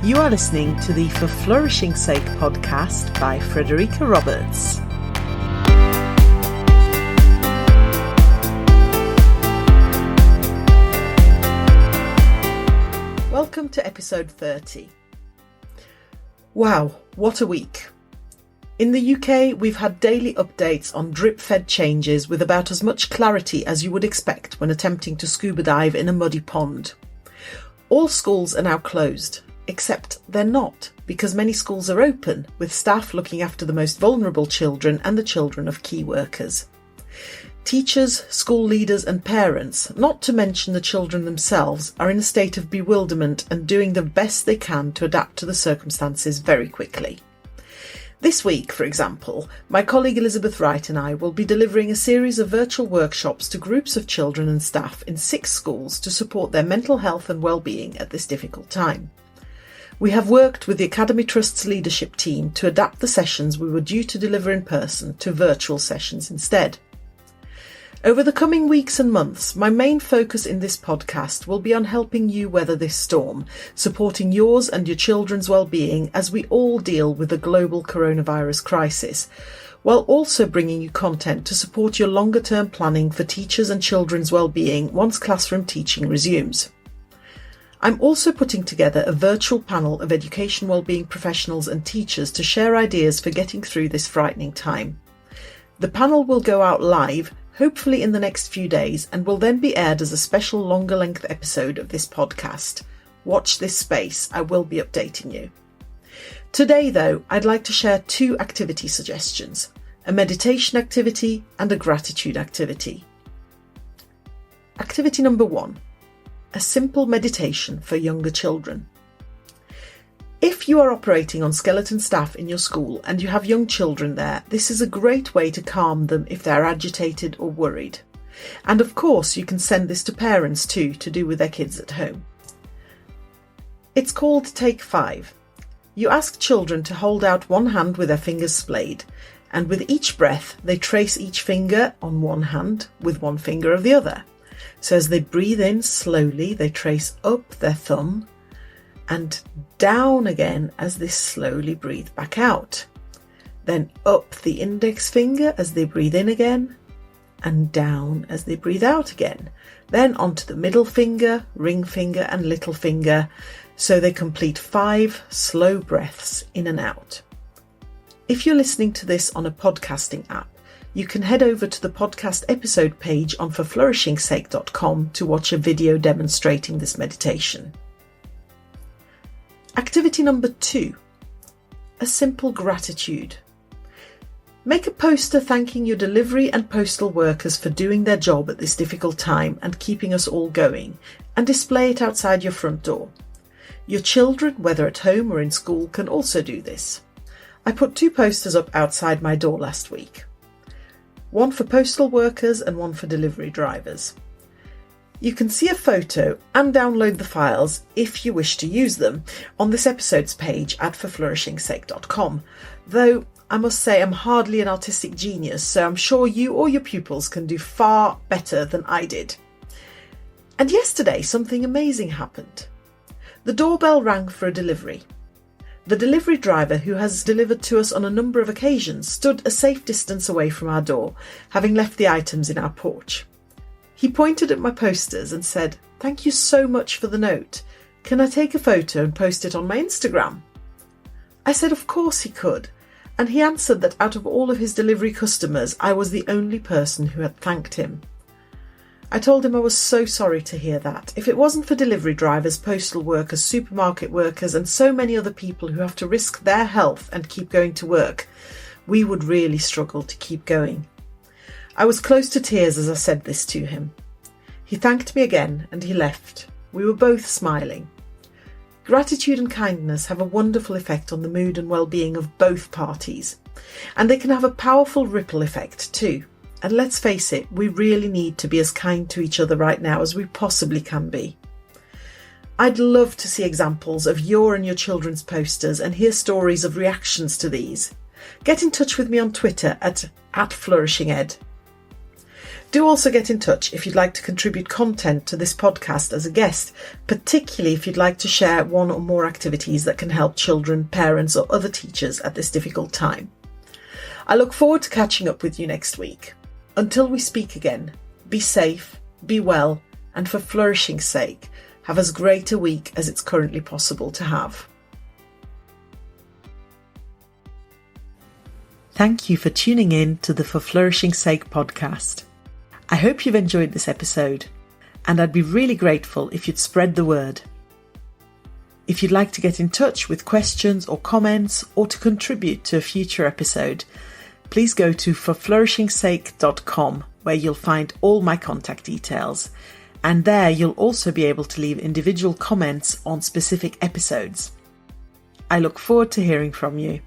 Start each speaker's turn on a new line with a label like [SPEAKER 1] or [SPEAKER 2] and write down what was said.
[SPEAKER 1] You are listening to the For Flourishing's Sake podcast by Frederica Roberts. Welcome to episode 30. Wow, what a week. In the UK, we've had daily updates on drip-fed changes with about as much clarity as you would expect when attempting to scuba dive in a muddy pond. All schools are now closed, except they're not, because many schools are open, with staff looking after the most vulnerable children and the children of key workers. Teachers, school leaders and parents, not to mention the children themselves, are in a state of bewilderment and doing the best they can to adapt to the circumstances very quickly. This week, for example, my colleague Elizabeth Wright and I will be delivering a series of virtual workshops to groups of children and staff in 6 schools to support their mental health and well-being at this difficult time. We have worked with the Academy Trust's leadership team to adapt the sessions we were due to deliver in person to virtual sessions instead. Over the coming weeks and months, my main focus in this podcast will be on helping you weather this storm, supporting yours and your children's well-being as we all deal with the global coronavirus crisis, while also bringing you content to support your longer-term planning for teachers and children's well-being once classroom teaching resumes. I'm also putting together a virtual panel of education well-being professionals and teachers to share ideas for getting through this frightening time. The panel will go out live hopefully in the next few days, and will then be aired as a special longer length episode of this podcast. Watch this space, I will be updating you. Today though, I'd like to share 2 activity suggestions, a meditation activity and a gratitude activity. Activity number 1, a simple meditation for younger children. If you are operating on skeleton staff in your school and you have young children there, this is a great way to calm them if they're agitated or worried. And of course, you can send this to parents too to do with their kids at home. It's called Take 5. You ask children to hold out one hand with their fingers splayed, and with each breath, they trace each finger on one hand with one finger of the other. So as they breathe in slowly, they trace up their thumb and down again as they slowly breathe back out. Then up the index finger as they breathe in again, and down as they breathe out again. Then onto the middle finger, ring finger and little finger, so they complete 5 slow breaths in and out. If you're listening to this on a podcasting app, you can head over to the podcast episode page on forflourishingsake.com to watch a video demonstrating this meditation. Activity number 2, a simple gratitude. Make a poster thanking your delivery and postal workers for doing their job at this difficult time and keeping us all going, and display it outside your front door. Your children, whether at home or in school, can also do this. I put 2 posters up outside my door last week. One for postal workers and one for delivery drivers. You can see a photo and download the files, if you wish to use them, on this episode's page at forflourishingsake.com, though I must say I'm hardly an artistic genius, so I'm sure you or your pupils can do far better than I did. And yesterday something amazing happened. The doorbell rang for a delivery. The delivery driver, who has delivered to us on a number of occasions, stood a safe distance away from our door, having left the items in our porch. He pointed at my posters and said, "Thank you so much for the note. Can I take a photo and post it on my Instagram?" I said of course he could, and he answered that out of all of his delivery customers, I was the only person who had thanked him. I told him I was so sorry to hear that. If it wasn't for delivery drivers, postal workers, supermarket workers, and so many other people who have to risk their health and keep going to work, we would really struggle to keep going. I was close to tears as I said this to him. He thanked me again and he left. We were both smiling. Gratitude and kindness have a wonderful effect on the mood and well-being of both parties, and they can have a powerful ripple effect too. And let's face it, we really need to be as kind to each other right now as we possibly can be. I'd love to see examples of your and your children's posters and hear stories of reactions to these. Get in touch with me on Twitter at flourishinged. Do also get in touch if you'd like to contribute content to this podcast as a guest, particularly if you'd like to share one or more activities that can help children, parents, or other teachers at this difficult time. I look forward to catching up with you next week. Until we speak again, be safe, be well, and for flourishing's sake, have as great a week as it's currently possible to have. Thank you for tuning in to the For Flourishing's Sake podcast. I hope you've enjoyed this episode, and I'd be really grateful if you'd spread the word. If you'd like to get in touch with questions or comments or to contribute to a future episode, please go to forflourishingsake.com, where you'll find all my contact details, and there you'll also be able to leave individual comments on specific episodes. I look forward to hearing from you.